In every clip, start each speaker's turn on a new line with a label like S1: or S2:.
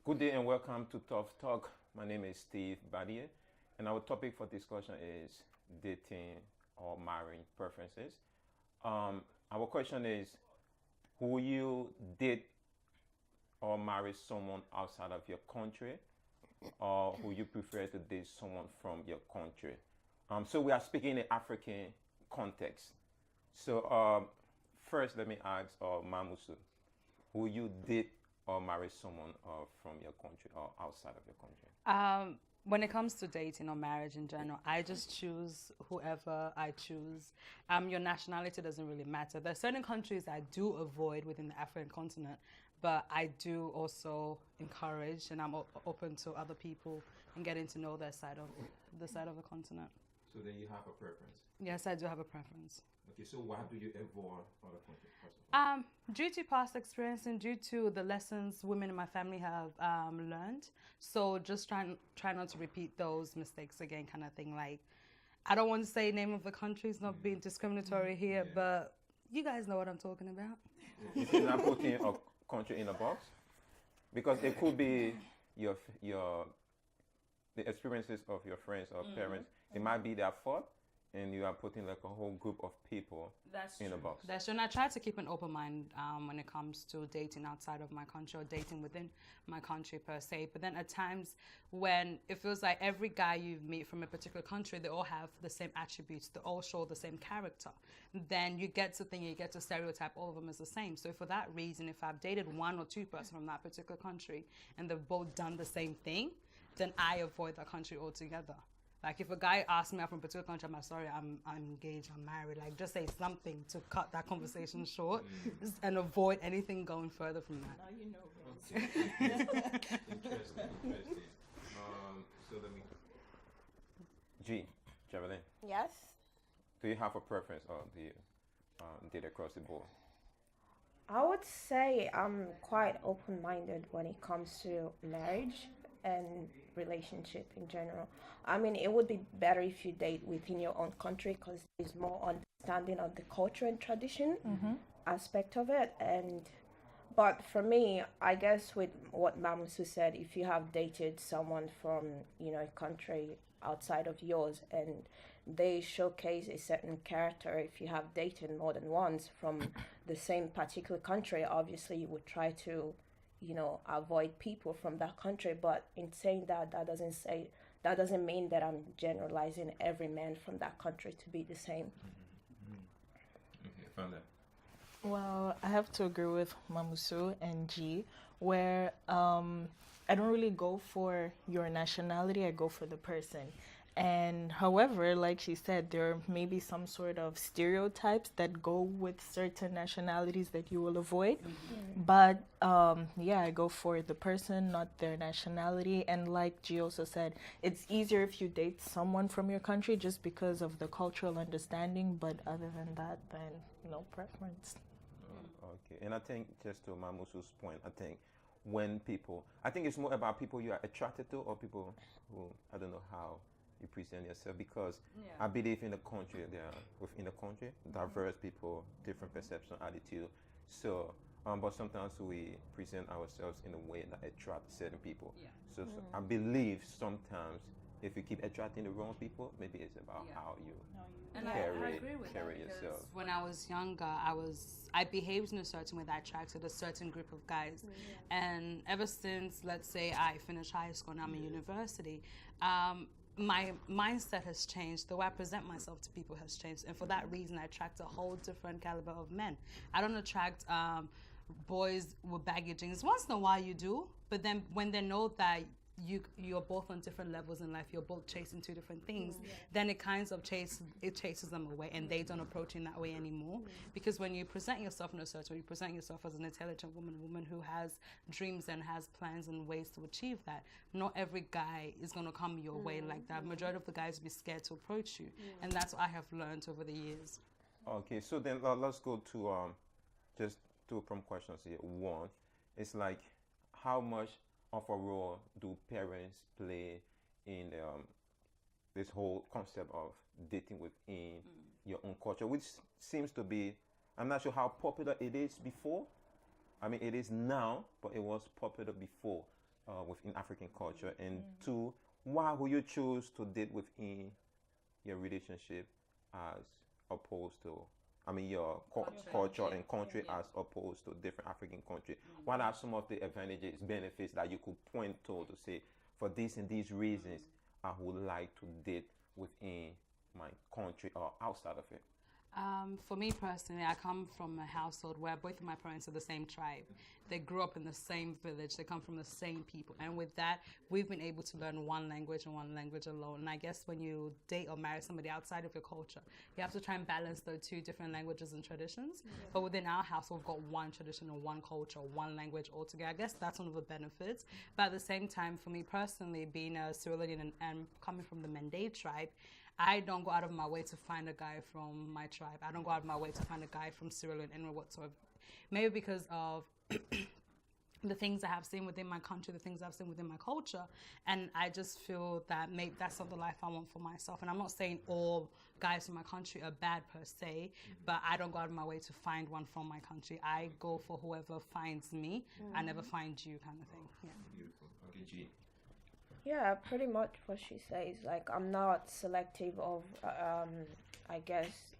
S1: Good day and welcome to Tough Talk. My name is Steve Badier, and our topic for discussion is dating or marrying preferences. Our question is: Will you date or marry someone outside of your country, or would you prefer to date someone from your country? So we are speaking in African context. So first, let me ask Mamusu, will you date or marry someone from your country or outside of your country?
S2: When it comes to dating or marriage in general, I just choose whoever I choose. Your nationality doesn't really matter. There are certain countries I do avoid within the African continent, but I do also encourage and I'm open to other people and getting to know their side of the continent.
S1: So then you have a preference.
S2: Yes, I do have a preference.
S1: Okay, so why do you avoid other countries first of all?
S2: Due to past experience and due to the lessons women in my family have learned, so just try not to repeat those mistakes again, kind of thing. Like, I don't want to say name of the countries, not being discriminatory here, but you guys know what I'm talking about.
S1: You're not putting a country in a box because it could be your the experiences of your friends or parents. It might be their fault, and you are putting like a whole group of people in a box.
S2: That's true. And I try to keep an open mind when it comes to dating outside of my country or dating within my country per se. But then at times when it feels like every guy you meet from a particular country, they all have the same attributes, they all show the same character, then you get to think, you get to stereotype all of them as the same. So for that reason, if I've dated one or two persons from that particular country and they've both done the same thing, then I avoid that country altogether. Like if a guy asks me, I'm from a particular country, I'm like, sorry, I'm engaged, I'm married. Like just say something to cut that conversation short and avoid anything going further from that.
S3: Now you know, Rose.
S1: Okay. Interesting. So let me. G, Javelin,
S3: Yes.
S1: do you have a preference or do you date across the board?
S3: I would say I'm quite open minded when it comes to marriage and relationship in general. I mean, it would be better if you date within your own country because there's more understanding of the culture and tradition aspect of it. But for me, I guess with what Mamusu said, if you have dated someone from, a country outside of yours and they showcase a certain character, if you have dated more than once from the same particular country, obviously you would try to, avoid people from that country. But in saying that, that doesn't mean that I'm generalizing every man from that country to be the same.
S1: Okay, found that.
S4: Well, I have to agree with Mamusu and G, where I don't really go for your nationality, I go for the person. And however, like she said, there may be some sort of stereotypes that go with certain nationalities that you will avoid. But yeah, I go for the person, not their nationality. And like G also said, it's easier if you date someone from your country just because of the cultural understanding. But other than that, then no preference.
S1: Okay, and I think just to Mamusu's point, I think it's more about people you are attracted to or people who, I don't know how you present yourself because I believe in the country, within the country, diverse people, different perception, attitude. So, but sometimes we present ourselves in a way that attracts certain people.
S2: Yeah.
S1: So I believe sometimes if you keep attracting the wrong people, maybe it's about how you
S2: And I agree with
S1: carry
S2: that because
S1: yourself.
S2: when I was younger, I behaved in a certain way that attracted a certain group of guys, and ever since, let's say, I finished high school and I'm in university, my mindset has changed. The way I present myself to people has changed, and for that reason, I attract a whole different caliber of men. I don't attract boys with baggy jeans. Once in a while, you do, but then when they know that you're both on different levels in life, you're both chasing two different things, then it kind of chases them away and they don't approach you in that way anymore. Because when you present yourself in a certain way, you present yourself as an intelligent woman who has dreams and has plans and ways to achieve that. Not every guy is going to come your way like that. Majority of the guys will be scared to approach you, and that's what I have learned over the years.
S1: Okay, so then let's go to just two prompt questions here. One, it's like how much of a role do parents play in this whole concept of dating within your own culture, which seems to be, I'm not sure how popular it is before. I mean, it is now, but it was popular before. within African culture? And two, why would you choose to date within your relationship as opposed to, I mean, your culture and country as opposed to different African country? What are some of the advantages, benefits that you could point to say, for these and these reasons, I would like to date within my country or outside of it?
S2: For me personally, I come from a household where both of my parents are the same tribe. They grew up in the same village. They come from the same people. And with that, we've been able to learn one language and one language alone. And I guess when you date or marry somebody outside of your culture, you have to try and balance the two different languages and traditions. But within our house, we've got one tradition and one culture, one language altogether. I guess that's one of the benefits. But at the same time, for me personally, being a Cyrillian and coming from the Mende tribe, I don't go out of my way to find a guy from my tribe. I don't go out of my way to find a guy from Cyrillian and whatsoever. Maybe because of the things I have seen within my country, the things I've seen within my culture, and I just feel that maybe that's not the life I want for myself. And I'm not saying all guys from my country are bad per se, but I don't go out of my way to find one from my country. I go for whoever finds me. I never find you, kind of thing. Yeah.
S1: Beautiful. Okay, G.
S3: Yeah, pretty much what she says. Like, I'm not selective of, I guess,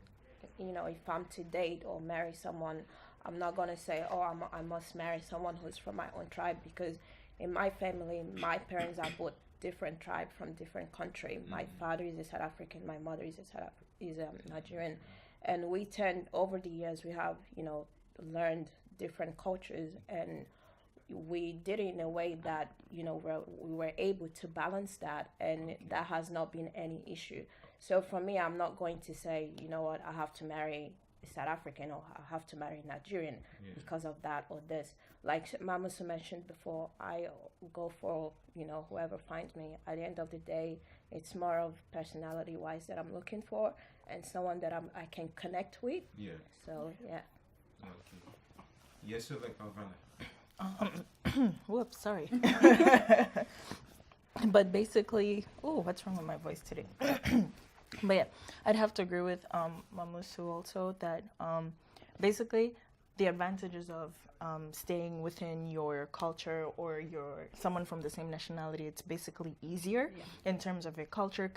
S3: if I'm to date or marry someone, I'm not going to say, oh, I must marry someone who's from my own tribe, because in my family, my parents are both different tribe from different country. My father is a South African, my mother is a Nigerian. And we tend, over the years, we have, learned different cultures, and we did it in a way that we were able to balance that, and that has not been any issue. So for me, I'm not going to say, you know what, I have to marry a South African or I have to marry a Nigerian because of that or this. Like Mamusu mentioned before, I go for whoever finds me. At the end of the day, it's more of personality wise that I'm looking for, and someone that I can connect with.
S1: Yeah.
S3: So yeah.
S1: Okay. Yes, so like Alvana.
S4: Whoops, sorry. But basically, what's wrong with my voice today? But yeah, I'd have to agree with Mamusu also that basically the advantages of staying within your culture or someone from the same nationality, it's basically easier in terms of your culture,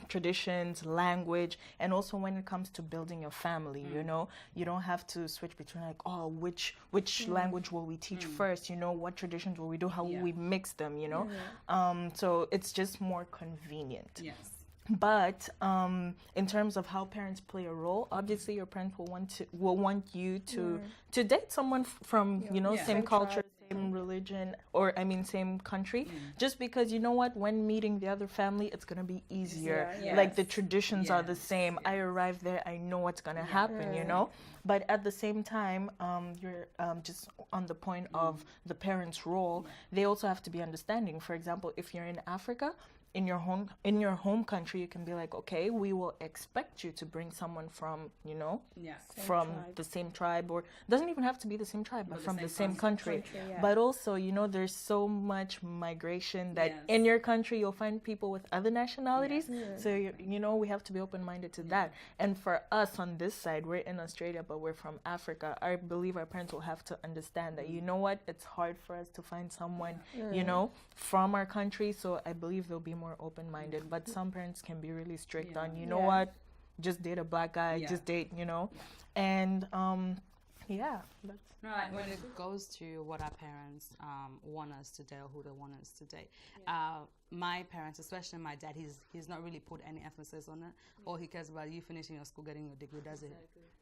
S4: traditions, language, and also when it comes to building your family, you don't have to switch between like, which language will we teach first, what traditions will we do, how will we mix them, so it's just more convenient.
S2: Yes.
S4: But in terms of how parents play a role, obviously your parents will want you to date someone from same culture, same religion, or same country. Just because when meeting the other family, it's gonna be easier. Like the traditions are the same. I arrive there, I know what's gonna happen. But at the same time, you're just on the point of the parents' role. They also have to be understanding. For example, if you're in Africa, in your home country, you can be like, okay, we will expect you to bring someone from the same tribe, or doesn't even have to be the same tribe, but from the same country. But also, there's so much migration that in your country you'll find people with other nationalities. So we have to be open-minded to that. And for us on this side, we're in Australia, but we're from Africa. I believe our parents will have to understand that it's hard for us to find someone from our country. So I believe they'll be more open-minded, but some parents can be really strict on what, just date a black guy, just date, and that's
S2: right. When it goes to what our parents want us to date or who they want us to date, my parents, especially my dad, he's not really put any emphasis on it. All he cares about you finishing your school, getting your degree. Does it?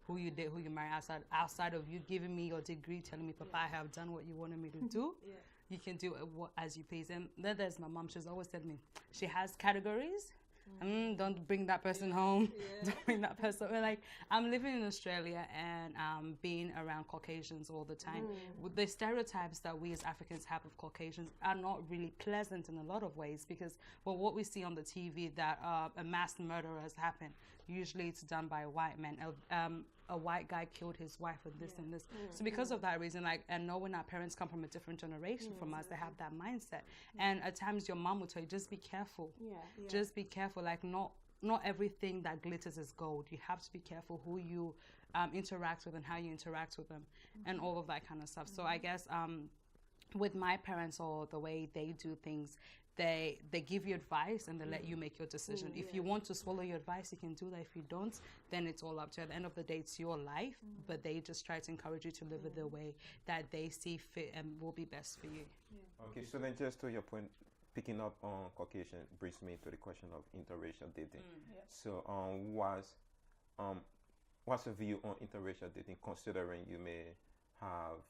S2: Who you date, who you marry, outside of you giving me your degree, telling me, Papa, I have done what you wanted me to do. You can do it as you please. And then there's my mom. She's always said to me, she has categories. Don't bring that person home. Don't bring that person. Like, I'm living in Australia and being around Caucasians all the time. The stereotypes that we as Africans have of Caucasians are not really pleasant in a lot of ways, because what we see on the TV, that a mass murder has happened. Usually it's done by a white man. A white guy killed his wife with this and this. So because of that reason, and knowing our parents come from a different generation from us, they have that mindset. And at times your mom will tell you, just be careful. Just be careful. Like, not everything that glitters is gold. You have to be careful who you interact with and how you interact with them and all of that kind of stuff. So I guess with my parents or the way they do things, they give you advice and they let you make your decision. If you want to swallow your advice, you can do that. If you don't, then it's all up to you. At the end of the day, it's your life, but they just try to encourage you to live it the way that they see fit and will be best for you.
S1: Okay, so then just to your point, picking up on Caucasian brings me to the question of interracial dating. So, what's your view on interracial dating, considering you may have,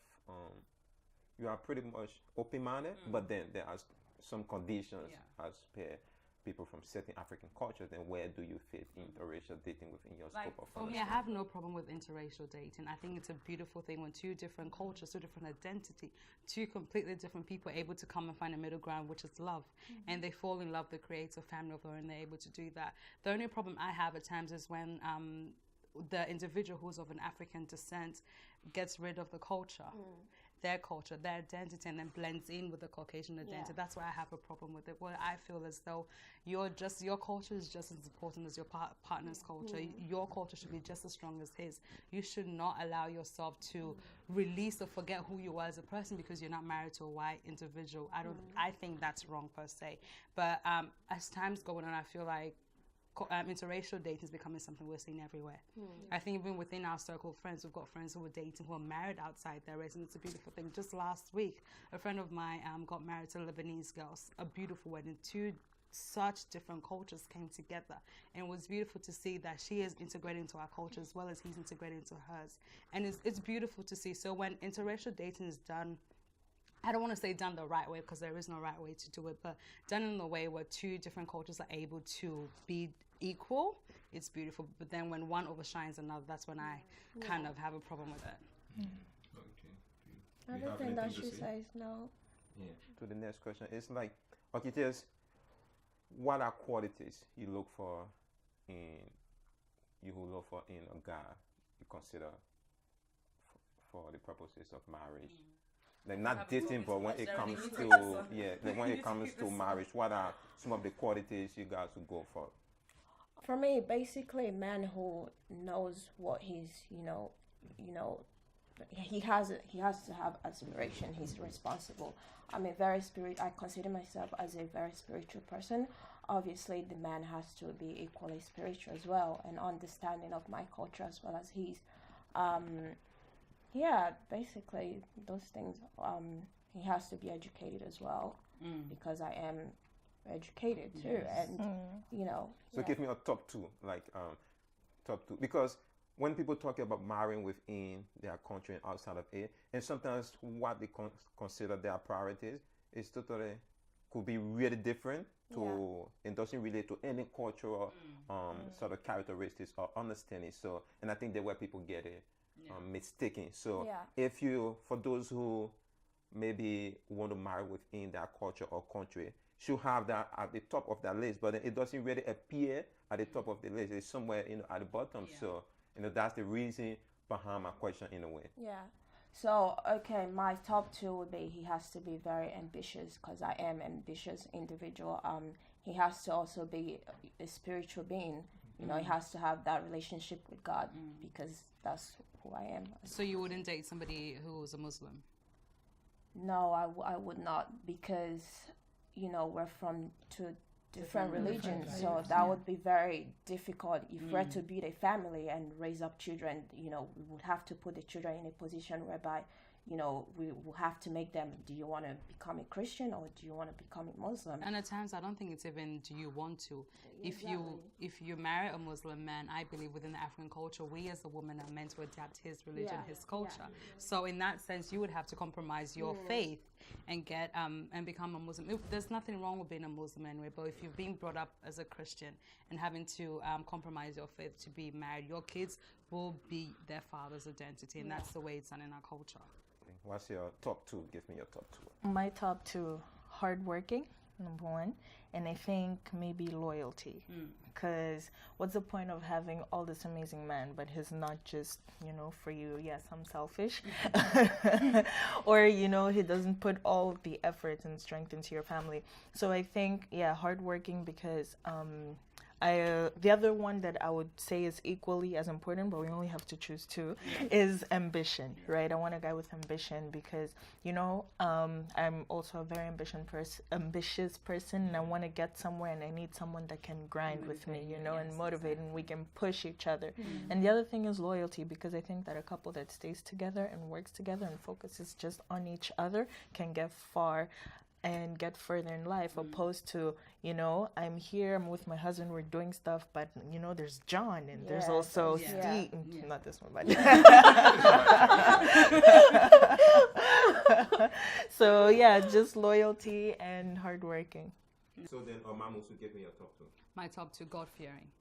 S1: you are pretty much open-minded, but then there are some conditions as per people from certain African cultures, then where do you fit interracial dating within your scope of
S2: For me, I have no problem with interracial dating. I think it's a beautiful thing when two different cultures, two different identity, two completely different people are able to come and find a middle ground, which is love. And they fall in love, they create a family of their own, and they're able to do that. The only problem I have at times is when the individual who's of an African descent gets rid of the culture. Their culture, their identity, and then blends in with the Caucasian identity. That's why I have a problem with it. Well, I feel as though your culture is just as important as your partner's culture. Your culture should be just as strong as his. You should not allow yourself to release or forget who you are as a person because you're not married to a white individual. I think that's wrong per se. But as time's going on, I feel like interracial dating is becoming something we're seeing everywhere. I think even within our circle of friends, we've got friends who are dating who are married outside their race, and it's a beautiful thing. Just last week, a friend of mine got married to Lebanese girls. A beautiful wedding. Two such different cultures came together, and it was beautiful to see that she is integrated into our culture as well as he's integrated into hers, and it's beautiful to see. So when interracial dating is done, I don't want to say done the right way because there is no right way to do it, but done in a way where two different cultures are able to be equal, it's beautiful. But then when one overshines another, that's when I kind of have a problem with it.
S3: I don't think that she says no.
S1: Yeah. To the next question, it's like, okay, just what are qualities you look for in a guy you consider for the purposes of marriage? Like not dating, but when it comes to when it comes to marriage, what are some of the qualities you guys would go for?
S3: For me, basically, a man who knows what he's, he has to have aspiration. He's responsible. I consider myself as a very spiritual person. Obviously, the man has to be equally spiritual as well, and understanding of my culture as well as his. Basically those things. He has to be educated as well, because I am educated too, and
S1: So give me a top two, because when people talk about marrying within their country and outside of it, and sometimes what they consider their priorities is totally could be really different to and doesn't relate to any cultural sort of characteristics or understanding. So, and I think that's where people get it mistaken. So, if you, for those who maybe want to marry within their culture or country, should have that at the top of that list, but it doesn't really appear at the top of the list. It's somewhere at the bottom. So that's the reason behind my question in a way.
S3: Yeah. So okay, my top two would be he has to be very ambitious, because I am ambitious individual. He has to also be a spiritual being. He has to have that relationship with God, because that's who I am.
S2: So you wouldn't date somebody who was a Muslim?
S3: No, I would not, because we're from two different religions, so that would be very difficult if we're to build a family and raise up children. We would have to put the children in a position whereby we will have to make them, do you want to become a Christian or do you want to become a Muslim?
S2: And at times I don't think it's even do you want to. If you marry a Muslim man, I believe within the African culture, we as a woman are meant to adapt his religion, his culture. So in that sense, you would have to compromise your faith and get and become a Muslim. There's nothing wrong with being a Muslim anyway, but if you've been brought up as a Christian and having to compromise your faith to be married, your kids will be their father's identity, and that's the way it's done in our culture.
S1: What's your top two? Give me your top two.
S4: My top two: hardworking, number one, and I think maybe loyalty. Because what's the point of having all this amazing man, but he's not just, for you? Yes, I'm selfish. Or, he doesn't put all the effort and strength into your family. So I think, hardworking, because The other one that I would say is equally as important, but we only have to choose two, is ambition, right? I want a guy with ambition because, I'm also a very ambitious person, and I want to get somewhere, and I need someone that can grind with me, and motivate, and we can push each other. And the other thing is loyalty, because I think that a couple that stays together and works together and focuses just on each other can get far and get further in life, opposed to, I'm here, I'm with my husband, we're doing stuff, but there's John, and there's also Steve. Not this one, but so yeah, just loyalty and hardworking.
S1: So then, Mamus, give me your top two.
S2: My top two, God-fearing.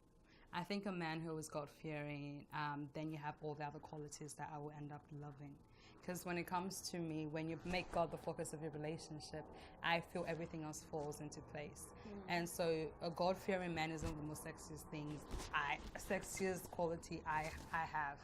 S2: I think a man who is God-fearing, then you have all the other qualities that I will end up loving. Because when it comes to me, when you make God the focus of your relationship, I feel everything else falls into place. And so a God-fearing man is one of the most sexiest quality I have.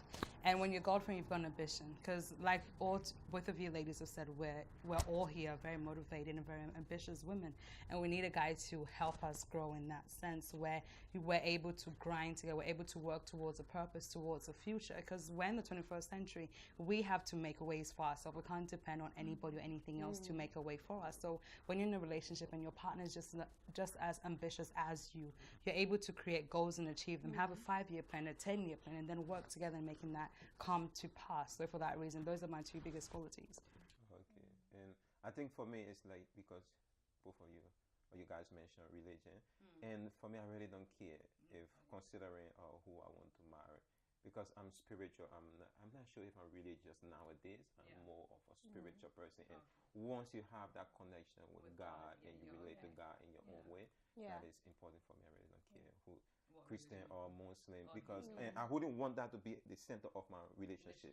S2: And when you're God-fearing, you've got an ambition. Because like both of you ladies have said, we're all here very motivated and very ambitious women. And we need a guy to help us grow in that sense, where we're able to grind together, we're able to work towards a purpose, towards a future. Because we're in the 21st century, we have to make ways for ourselves. We can't depend on anybody or anything else to make a way for us. So when you're in a relationship and your partner is just as ambitious as you're able to create goals and achieve them. Have a 5-year plan, a 10-year plan, and then work together in making that come to pass. So for that reason, those are my two biggest qualities.
S1: Okay, and I think for me, it's like, because both of you, or you guys mentioned religion, and for me, I really don't care if considering who I want to marry, because I'm spiritual. I'm not sure if I'm religious nowadays. I'm more of a spiritual person, and once you have that connection with God and you relate to God in your own way, that is important for me. I really don't care who, Christian or Muslim, because and I wouldn't want that to be the center of my relationship.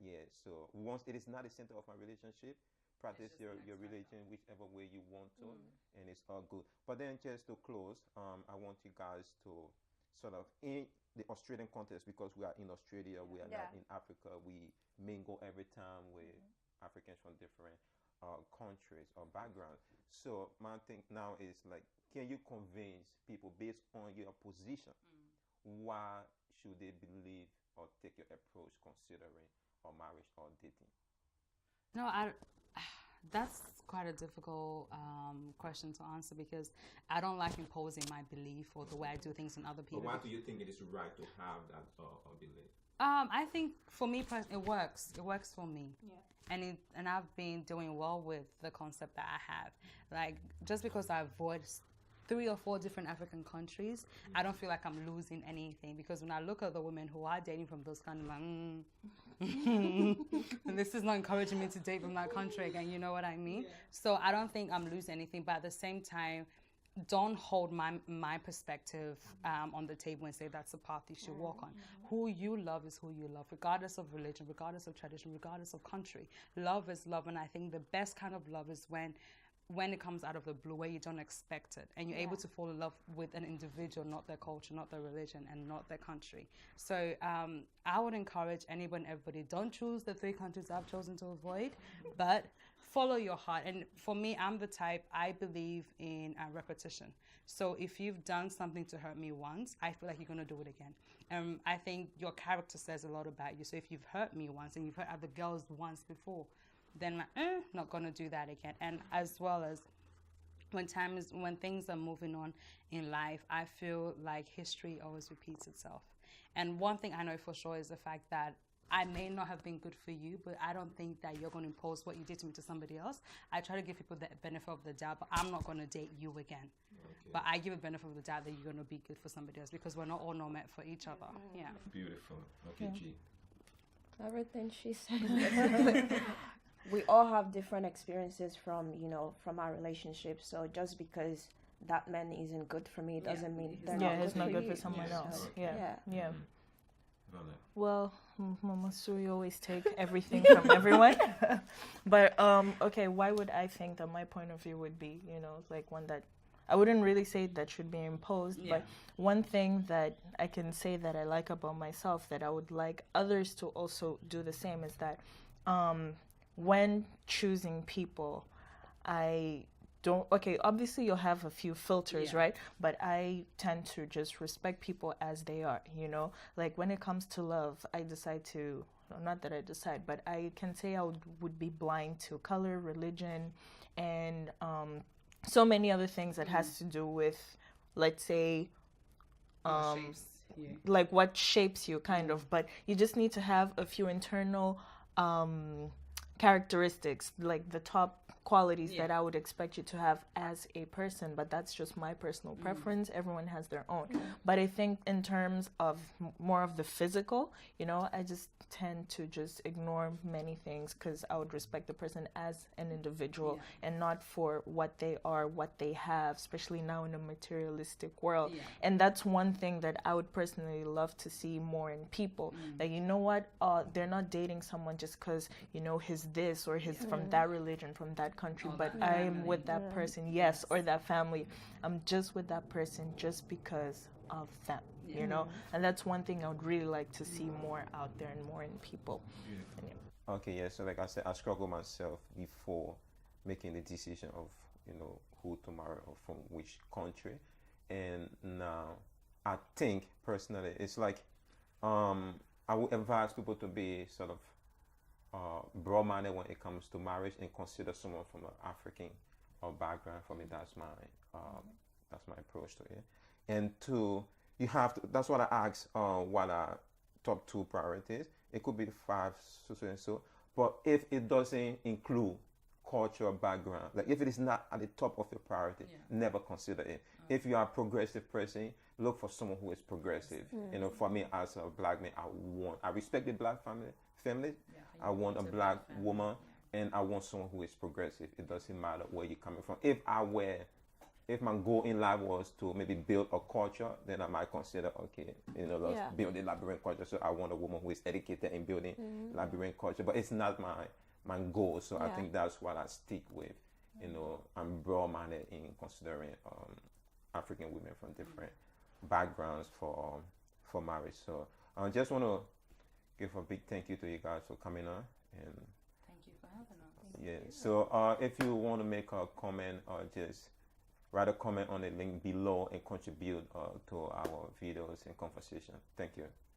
S1: Yeah. So once it is not the center of my relationship, practice your religion whichever way you want to, and it's all good. But then just to close, I want you guys to sort of, in the Australian context, because we are in Australia, we are not in Africa, we mingle every time with Africans from different countries or backgrounds. So my thing now is like, can you convince people based on your position why should they believe or take your approach considering or marriage or dating?
S2: No, that's quite a difficult question to answer, because I don't like imposing my belief or the way I do things on other people.
S1: But why do you think it is right to have that belief?
S2: I think for me, it works. It works for me. Yeah. And I've been doing well with the concept that I have. Like, just because I avoid 3 or 4 different African countries, I don't feel like I'm losing anything, because when I look at the women who are dating from those countries, I'm like, this is not encouraging me to date from that country again, you know what I mean? So I don't think I'm losing anything, but at the same time, don't hold my perspective on the table and say that's the path you should walk on. Who you love is who you love, regardless of religion, regardless of tradition, regardless of country. Love is love, and I think the best kind of love is when it comes out of the blue, where you don't expect it, and you're able to fall in love with an individual, not their culture, not their religion, and not their country. So I would encourage anyone, everybody, don't choose the 3 countries I've chosen to avoid, but follow your heart. And for me, I'm the type, I believe in repetition. So if you've done something to hurt me once, I feel like you're going to do it again. I think your character says a lot about you. So if you've hurt me once and you've hurt other girls once before, then not going to do that again. And as well as when things are moving on in life, I feel like history always repeats itself. And one thing I know for sure is the fact that I may not have been good for you, but I don't think that you're going to impose what you did to me to somebody else. I try to give people the benefit of the doubt, but I'm not going to date you again. Okay. But I give a benefit of the doubt that you're going to be good for somebody else, because we're not all meant for each other. Yeah.
S1: Beautiful. Okay, G.
S3: Everything she said. We all have different experiences from our relationships. So just because that man isn't good for me doesn't mean they're not good
S4: it's not
S3: for
S4: good
S3: you.
S4: for someone else.
S3: So,
S4: Yeah. Well, Mama Sue, you always take everything from everyone. But okay, why would I think that my point of view would be, like one that I wouldn't really say that should be imposed, but one thing that I can say that I like about myself, that I would like others to also do the same, is that when choosing people, I don't, okay, obviously you'll have a few filters,
S2: Yeah.
S4: right? But I tend to just respect people as they are, you know? Like when it comes to love, I decide to, not that I decide, but I can say I would be blind to color, religion, and so many other things that has to do with, let's say,
S2: What shapes you?
S4: like what shapes you kind of, but you just need to have a few internal characteristics, like the top qualities that I would expect you to have as a person, but that's just my personal preference. Everyone has their own. But I think in terms of more of the physical, you know, I just tend to just ignore many things because I would respect the person as an individual and not for what they are, what they have, especially now in a materialistic world. And that's one thing that I would personally love to see more in people, that, you know what, they're not dating someone just because, you know, he's this or he's from that religion, from that country, but I am with that person, yes, or that family. I'm just with that person just because of them, you know? And that's one thing I would really like to see more out there and more in people. And
S1: Okay, yeah. So like I said, I struggle myself before making the decision of, you know, who to marry or from which country. And now I think personally it's like I would advise people to be sort of broad-minded when it comes to marriage and consider someone from an African background. For me, that's my approach to it. And two, you have to. That's what I asked. What are top two priorities? It could be five, so and so. But if it doesn't include cultural background, like if it is not at the top of your priority, never consider it. If you are a progressive person, look for someone who is progressive. You know, for me as a black man, I respect the black family. I want a black woman, and I want someone who is progressive. It doesn't matter where you're coming from. If my goal in life was to maybe build a culture, then I might consider, okay, you know, let's build a Liberian culture. So I want a woman who is educated in building Liberian culture, but it's not my goal. So I think that's what I stick with. You know, I'm broad-minded in considering African women from different backgrounds for marriage. So I just want to give a big thank you to you guys for coming on. And
S2: Thank you for having us.
S1: yeah, so if you want to make a comment or just write a comment on the link below and contribute to our videos and conversation. Thank you.